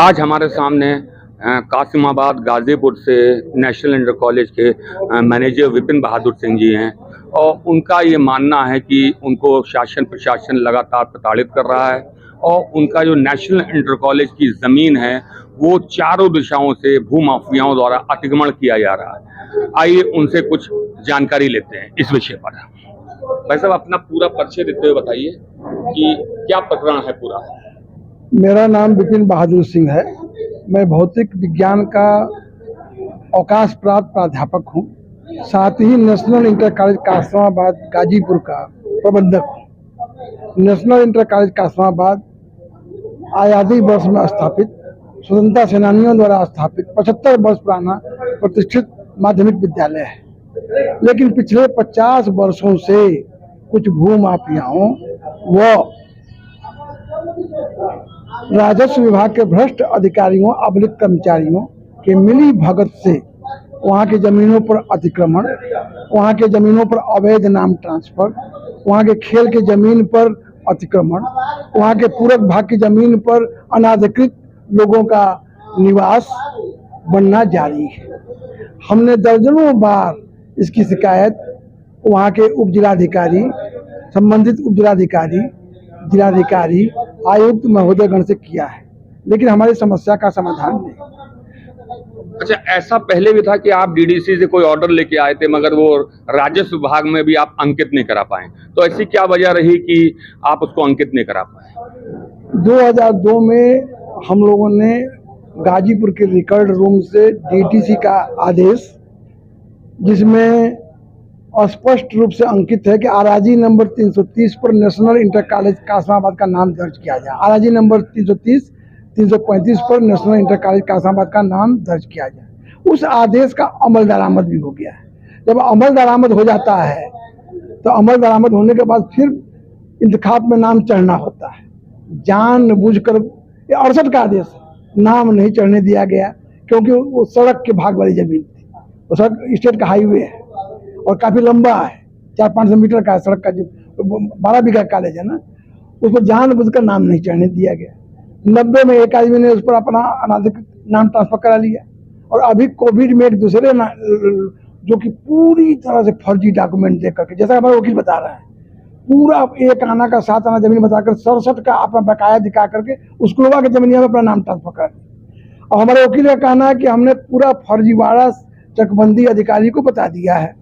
आज हमारे सामने कासिमाबाद गाज़ीपुर से नेशनल इंटर कॉलेज के मैनेजर विपिन बहादुर सिंह जी हैं और उनका ये मानना है कि उनको शासन प्रशासन लगातार प्रताड़ित कर रहा है और उनका जो नेशनल इंटर कॉलेज की ज़मीन है वो चारों दिशाओं से भूमाफियाओं द्वारा अतिक्रमण किया जा रहा है। आइए उनसे कुछ जानकारी लेते हैं इस विषय पर। भाई साहब, अपना पूरा परिचय देते हुए बताइए कि क्या प्रकरण है पूरा। मेरा नाम विपिन बहादुर सिंह है। मैं भौतिक विज्ञान का अवकाश प्राप्त प्राध्यापक हूँ, साथ ही national inter college Kasimabad Ghazipur का प्रबंधक हूँ। नेशनल इंटर कॉलेज कासिमाबाद आज़ादी वर्ष में स्थापित, स्वतंत्रता सेनानियों द्वारा स्थापित 75 वर्ष पुराना प्रतिष्ठित माध्यमिक विद्यालय है। लेकिन पिछले 50 वर्षों से कुछ भूमाफियाओं व राजस्व विभाग के भ्रष्ट अधिकारियों अवलिक कर्मचारियों के मिली भगत से वहाँ की जमीनों पर अतिक्रमण, वहाँ के जमीनों पर अवैध नाम ट्रांसफर, वहाँ के खेल के जमीन पर अतिक्रमण, वहाँ के पूरक भाग की जमीन पर अनाधिकृत लोगों का निवास बनना जारी है। हमने दर्जनों बार इसकी शिकायत वहाँ के उप जिलाधिकारी, संबंधित उप जिलाधिकारी, जिलाधिकारी, आयुक्त महोदयगण से किया है, लेकिन हमारी समस्या का समाधान नहीं। अच्छा, ऐसा पहले भी था कि आप डीडीसी से कोई ऑर्डर लेके आए थे मगर वो राजस्व विभाग में भी आप अंकित नहीं करा पाए, तो ऐसी क्या वजह रही कि आप उसको अंकित नहीं करा पाए? 2002 में हम लोगों ने गाजीपुर के रिकॉर्ड रूम से डीटीसी का आदेश, जिसमें स्पष्ट रूप से अंकित है कि आरआरजी नंबर 330 पर नेशनल इंटर कॉलेज कासिमाबाद का नाम दर्ज किया जाए। आरआरजी नंबर 330, 335 पर नेशनल इंटर कॉलेज कासिमाबाद का नाम दर्ज किया जाए। उस आदेश का अमल दरामद भी हो गया है। जब अमल दरामद हो जाता है तो अमल दरामद होने के बाद फिर इंतखाब में नाम चढ़ना होता है। जानबूझकर 68 का आदेश नाम नहीं चढ़ने दिया गया, क्योंकि वो सड़क के भाग वाली जमीन थी। वो सड़क स्टेट का हाईवे है और काफी लंबा है, 400-500 मीटर का सड़क का, जो 12 बीघा कॉलेज है ना, उसको जानबूझकर नाम नहीं चढ़ने दिया गया। 90 में एक आदमी ने उस पर अपना अनाधिकृत नाम ट्रांसफर करा लिया और अभी कोविड में एक दूसरे जो कि पूरी तरह से फर्जी डॉक्यूमेंट दे करके, जैसा हमारा वकील बता रहा है, पूरा 1 आना का 7 आना जमीन बताकर 67 का अपना बकाया दिखा करके उसको लोगों के जमीनिया में अपना नाम ट्रांसफर कर दिया। और हमारे वकील का कहना है कि हमने पूरा फर्जीवाड़ा चकबंदी अधिकारी को बता दिया है।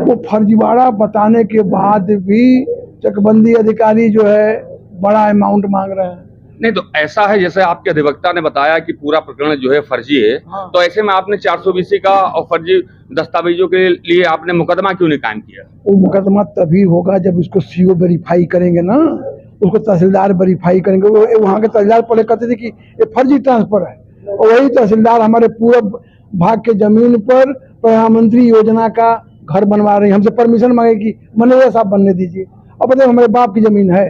वो फर्जीवाड़ा बताने के बाद भी चकबंदी अधिकारी जो है बड़ा अमाउंट मांग रहे हैं। नहीं, तो ऐसा है जैसे आपके अधिवक्ता ने बताया कि पूरा प्रकरण जो है फर्जी है। हाँ। तो ऐसे में आपने 420 का और फर्जी दस्तावेजों के लिए आपने मुकदमा क्यों नहीं कायम किया? वो मुकदमा तभी होगा जब उसको सीओ वेरीफाई करेंगे ना, उसको तहसीलदार वेरीफाई करेंगे। वहाँ के तहसीलदार पहले कहते थे कि ये फर्जी ट्रांसफर है, और वही तहसीलदार हमारे पूरब भाग के जमीन पर प्रधानमंत्री योजना का घर बनवा रहे हैं। हमसे परमिशन मांगे कि मैनेजर साहब बनने दीजिए। अब बताइए, हमारे बाप की जमीन है,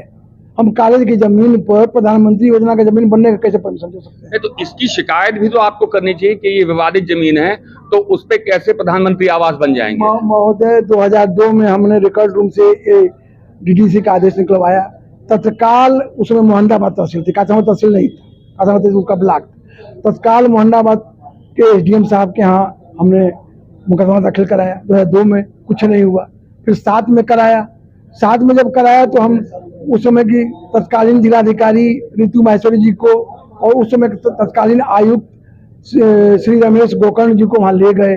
हम कॉलेज की जमीन पर प्रधानमंत्री योजना का जमीन बनने का कैसे परमिशन दे सकते हैं? तो इसकी शिकायत भी तो आपको करनी चाहिए कि ये विवादित जमीन है, तो उस पे कैसे प्रधानमंत्री आवास बन जाएंगे? महोदय, 2002 में हमने रिकॉर्ड रूम से डीडीसी का आदेश निकलवाया। तत्काल उसमें मोहम्मदाबाद तहसील थी, कासिमाबाद तहसील नहीं था, कासिमाबाद तहसील का ब्लॉक। तत्काल मोहम्मदाबाद के एसडीएम साहब के यहाँ हमने मुकदमा दाखिल कराया। 2002 में कुछ नहीं हुआ, फिर 7 में कराया। 7 में जब कराया तो हम उस समय की तत्कालीन जिलाधिकारी ऋतु माहेश्वरी जी को और उस समय तत्कालीन आयुक्त श्री रमेश गोकर्ण जी को वहाँ ले गए।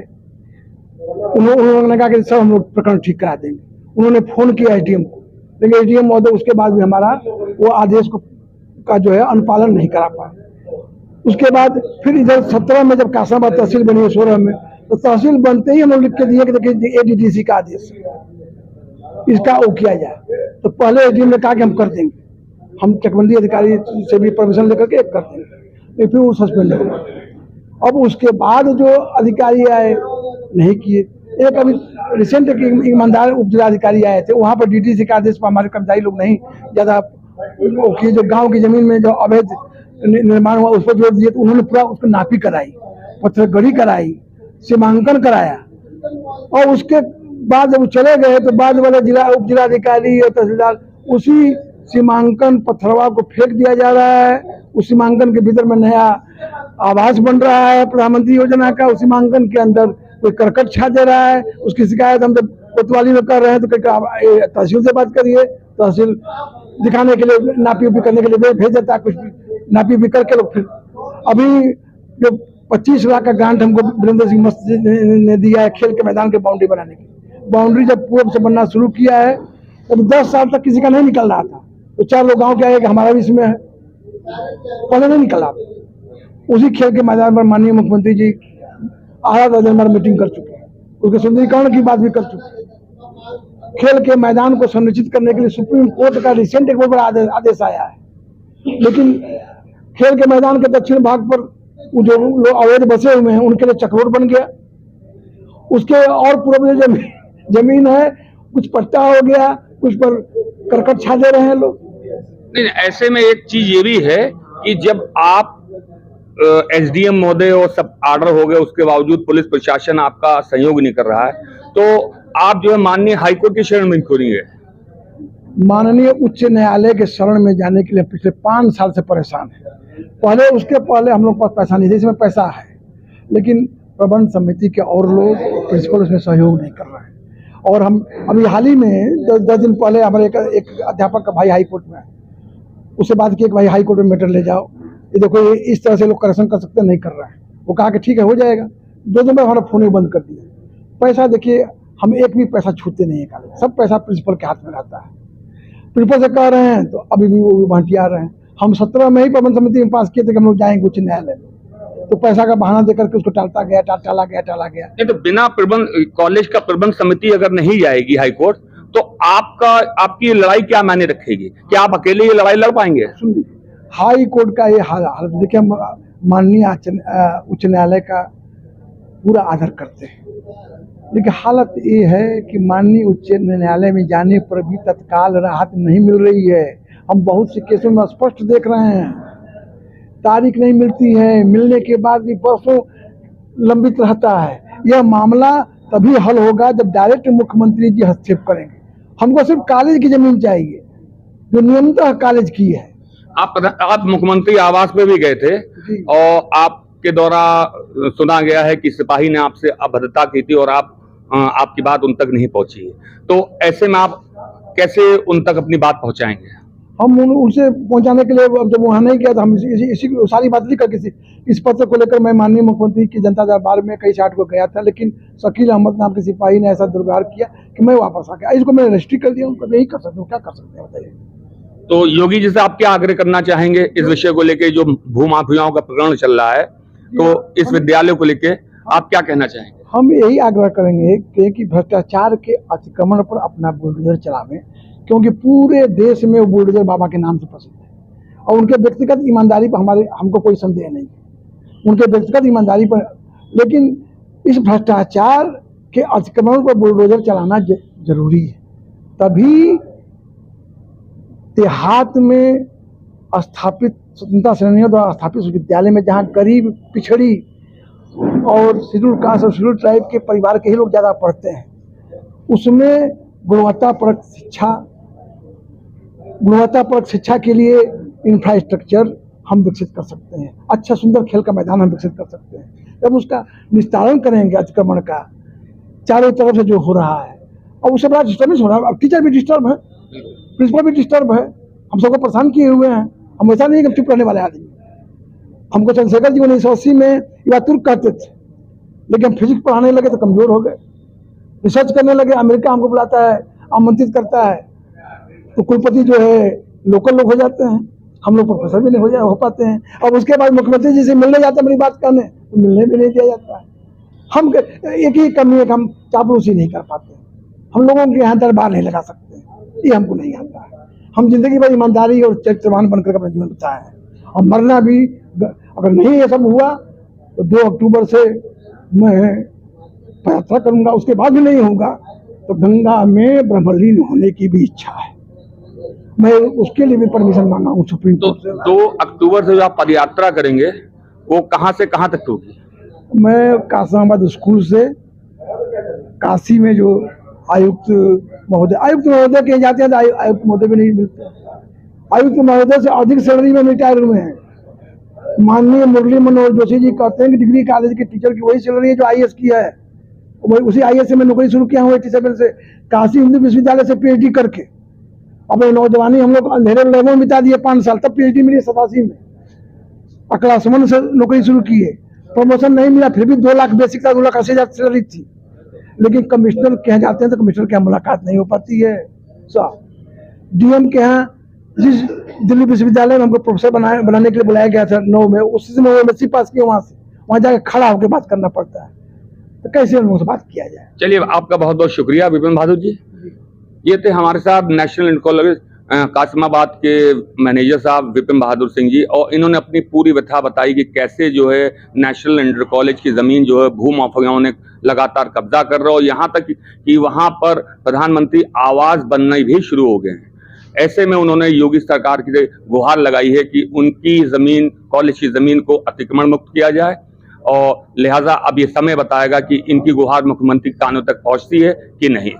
उन्होंने कहा कि सब हम लोग प्रकरण ठीक करा देंगे। उन्होंने फोन किया एसडीएम को, लेकिन एसडीएम महोदय उसके बाद भी हमारा वो आदेश का जो है अनुपालन नहीं करा पाए। उसके बाद फिर इधर 17 में जब कासिमाबाद तहसील बनी, 16 में, तो तहसील बनते ही हम लोग लिख के दिए कि देखिए एडीडीसी का आदेश इसका वो किया जाए। तो पहले एडीएम ने कहा कि हम कर देंगे, हम चकबंदी अधिकारी से भी परमिशन लेकर के कर देंगे, फिर वो सस्पेंड हो गए। अब उसके बाद जो अधिकारी आए नहीं किए। एक अभी रिसेंट एक ईमानदार उप जिलाधिकारी आए थे, वहाँ पर डीडीसी का आदेश पर हमारे कर्मचारी लोग नहीं ज़्यादा की, जो गाँव की जमीन में जो अवैध निर्माण हुआ उस पर जोर दिए, तो उन्होंने पूरा उसको नापी कराई, पत्थरगढ़ी कराई, सीमांकन कराया। और उसके बाद जब चले गए तो बाद वाले उप जिलाधिकारी और तहसीलदार उसी सीमांकन पत्थरवा को फेंक दिया जा रहा है उस सीमांकन के भीतर में नया आवास बन रहा है प्रधानमंत्री योजना का, उस सीमांकन के अंदर कोई करकट छा दे रहा है, उसकी शिकायत हम तो कोतवाली में कर रहे हैं, तो तहसील से बात करिए, तहसील दिखाने के लिए नापी उपी करने के लिए भेज देता है, कुछ भी नापी उपी करके लोग फिर अभी जो 25 लाख का ग्रांट हमको वीरेंद्र सिंह मस्त ने दिया है खेल के मैदान के बाउंड्री बनाने की। बाउंड्री जब पूर्व से बनना शुरू किया है तब 10 साल तक किसी का नहीं निकल रहा था, तो 4 लोग गांव के आए कि हमारा भी इसमें है, पहले नहीं निकल रहा। उसी खेल के मैदान पर माननीय मुख्यमंत्री जी आधा दर्जन बार मीटिंग कर चुके हैं, उसके सुंदरीकरण की बात भी कर चुके हैं। खेल के मैदान को सुनिश्चित करने के लिए सुप्रीम कोर्ट का रिसेंट एक बहुत बड़ा आदेश आया है, लेकिन खेल के मैदान के दक्षिण भाग पर जो लोग अवैध बसे हुए हैं उनके लिए चक्रोट बन गया, उसके और पूर्व में जमीन है कुछ पट्टा हो गया, कुछ पर करकट छा दे रहे हैं लोग। नहीं, ऐसे में एक चीज ये भी है कि जब आप एसडीएम महोदय और सब आर्डर हो गए, उसके बावजूद पुलिस प्रशासन आपका सहयोग नहीं कर रहा है, तो आप जो है माननीय हाईकोर्ट की शरण में क्यों नहीं है? माननीय उच्च न्यायालय के शरण में जाने के लिए पिछले 5 साल से परेशान है। उसके पहले हम लोग पास पैसा नहीं, इसमें पैसा है, लेकिन प्रबंध समिति के और लोग प्रिंसिपल उसमें सहयोग नहीं कर रहे हैं। और हम अभी हाल ही में 10 दिन पहले हमारे एक अध्यापक का भाई हाई कोर्ट में है, उससे बात की कि भाई हाई कोर्ट में मैटर ले जाओ, ये देखो ये इस तरह से लोग करेक्शन कर सकते नहीं कर रहे हैं। वो कहा कि ठीक है हो जाएगा, 2 दिन में हमारा फोन ही बंद कर दिया। पैसा देखिए हम एक भी पैसा छूटते नहीं है कॉलेज, सब पैसा प्रिंसिपल के हाथ में रहता है। प्रिंसिपल से कह रहे हैं तो अभी भी वो बांटिया रहे हैं। हम 17 में ही प्रबंध समिति में पास किए थे कि हम लोग जाएंगे उच्च न्यायालय में, तो पैसा का बहाना देकर के उसको टाला गया। नहीं तो बिना प्रबंध कॉलेज का प्रबंध समिति अगर नहीं जाएगी हाई कोर्ट, तो आपकी लड़ाई क्या मायने रखेगी? क्या आप अकेले ये लड़ाई लड़ पाएंगे? सुनिए, हाई कोर्ट का ये हालत देखिए, हम माननीय उच्च न्यायालय का पूरा आदर करते हैं, लेकिन हालत ये है कि माननीय उच्च न्यायालय में जाने पर भी तत्काल राहत नहीं मिल रही है। हम बहुत से केसों में स्पष्ट देख रहे हैं, तारीख नहीं मिलती है, मिलने के बाद भी बरसों लंबित रहता है। यह मामला तभी हल होगा जब डायरेक्ट मुख्यमंत्री जी हस्तक्षेप करेंगे। हमको सिर्फ कॉलेज की जमीन चाहिए जो नियमतः कॉलेज की है। आप मुख्यमंत्री आवास पे भी गए थे और आपके द्वारा सुना गया है कि सिपाही ने आपसे अभद्रता की थी और आपकी बात उन तक नहीं पहुंची है, तो ऐसे में आप कैसे उन तक अपनी बात पहुंचाएंगे? हम उनसे पहुंचाने के लिए जब वहाँ नहीं गया तो हम इसी सारी बात लिखा इस पत्र को लेकर मैं माननीय मुख्यमंत्री की जनता दरबार में कई 60 को गया था, लेकिन शकील अहमद नाम के सिपाही ने ऐसा दुर्व्यवहार किया कि मैं वापस आ गया। इसको मैंने रजिस्ट्री कर दिया, उनको नहीं कर सकते, क्या कर सकते हैं बताइए। तो योगी जी से आप क्या आग्रह करना चाहेंगे इस विषय को लेकर, जो भूमाफियाओं का प्रकरण चल रहा है, तो इस विद्यालय को लेकर आप क्या कहना चाहेंगे? हम यही आग्रह करेंगे कि भ्रष्टाचार के अतिक्रमण पर अपना बुलडोजर चलावें, क्योंकि पूरे देश में वो बुलडोजर बाबा के नाम से प्रसिद्ध है और उनके व्यक्तिगत ईमानदारी पर हमको कोई संदेह नहीं है, उनके व्यक्तिगत ईमानदारी पर। लेकिन इस भ्रष्टाचार के अतिक्रमण पर बुलडोजर चलाना जरूरी है, तभी देहात में स्थापित स्वतंत्रता सेनानियों द्वारा स्थापित विद्यालय में जहाँ गरीब, पिछड़ी और शेड्यूल कास्ट और शेड्यूल ट्राइब के परिवार के ही लोग ज़्यादा पढ़ते हैं, उसमें गुणवत्तापरक शिक्षा के लिए इंफ्रास्ट्रक्चर हम विकसित कर सकते हैं, अच्छा सुंदर खेल का मैदान हम विकसित कर सकते हैं। जब उसका निस्तारण करेंगे अतिक्रमण का चारों तरफ से जो हो रहा है, और उससे बड़ा डिस्टर्बेंस हो रहा है। अब टीचर भी डिस्टर्ब है, प्रिंसिपल भी डिस्टर्ब है, हम सबको परेशान किए हुए हैं। हम ऐसा नहीं कि चुप रहने वाले आदमी। हमको चंद्रशेखर जी 1980 में ये बात तुर्क कहते थे, लेकिन फिजिक्स पढ़ाने लगे तो कमजोर हो गए, रिसर्च करने लगे, अमेरिका हमको बुलाता है, आमंत्रित करता है, तो कुलपति जो है लोकल लोग हो जाते हैं, हम लोग प्रोफेसर भी नहीं हो पाते हैं। और उसके बाद मुख्यमंत्री जी से मिलने जाते हैं, मेरी बात करने, तो मिलने भी नहीं दिया जाता है। हम एक ही कमी है कि हम चापलूसी नहीं कर पाते, हम लोगों के यहाँ दरबार नहीं लगा सकते, ये हमको नहीं आता है। हम जिंदगी भर ईमानदारी और चरित्रवान बनकर अपना जीवन बिताए हैं, और मरना भी अगर नहीं ये सब हुआ तो 2 अक्टूबर से मैं यात्रा करूंगा, उसके बाद भी नहीं होगा तो गंगा में ब्रह्मलीन होने की भी इच्छा है। मैं उसके लिए भी परमिशन मांगा हूँ सुप्रीम कोर्ट से। 2 अक्टूबर से जो आप पदयात्रा करेंगे वो कहाँ से कहाँ तक होगी? मैं कासमाबाद स्कूल से काशी में जो आयुक्त महोदय के जाते हैं, तो आयुक्त महोदय भी नहीं मिलते। आयुक्त महोदय से अधिक सैलरी में रिटायर हुए हैं, माननीय मुरली मनोहर जोशी जी कहते हैं कि डिग्री कॉलेज के टीचर की वही सैलरी है जो आईएएस की है। वही उसी आईएएस से मैं नौकरी शुरू किया हूँ 87 से, काशी हिंदू विश्वविद्यालय से पीएचडी करके। अपने नौजवानी हम लोग अंधेरे लैबों में बिता दिए 5 साल, तब पीएचडी मिली 87 में। क्लास 1 से नौकरी शुरू की है, प्रमोशन नहीं मिला, फिर भी 2 लाख बेसिक था, 2,80,000 सैलरी थी। लेकिन कमिश्नर के यहाँ जाते हैं तो कमिश्नर के यहाँ मुलाकात नहीं हो पाती है साहब। डीएम के यहाँ जिस दिल्ली विश्वविद्यालय में हमको प्रोफेसर बनाने के लिए बुलाया गया था 9 में, उसी से मैं एमएससी पास किया, वहाँ जाकर खड़ा होकर बात करना पड़ता है, तो कैसे उनसे बात किया जाए। चलिए, आपका बहुत बहुत शुक्रिया विपिन बहादुर जी। ये थे हमारे साथ नेशनल इंटर कॉलेज कासिमाबाद के मैनेजर साहब विपिन बहादुर सिंह जी, और इन्होंने अपनी पूरी व्यथा बताई कि कैसे जो है नेशनल इंटर कॉलेज की ज़मीन जो है भू माफियाओं ने लगातार कब्जा कर रहा हो, यहाँ तक कि वहाँ पर प्रधानमंत्री आवास बनने भी शुरू हो गए हैं। ऐसे में उन्होंने योगी सरकार की गुहार लगाई है कि उनकी ज़मीन, कॉलेज की ज़मीन को अतिक्रमण मुक्त किया जाए, और लिहाजा अब ये समय बताएगा कि इनकी गुहार मुख्यमंत्री कानों तक पहुँचती है कि नहीं।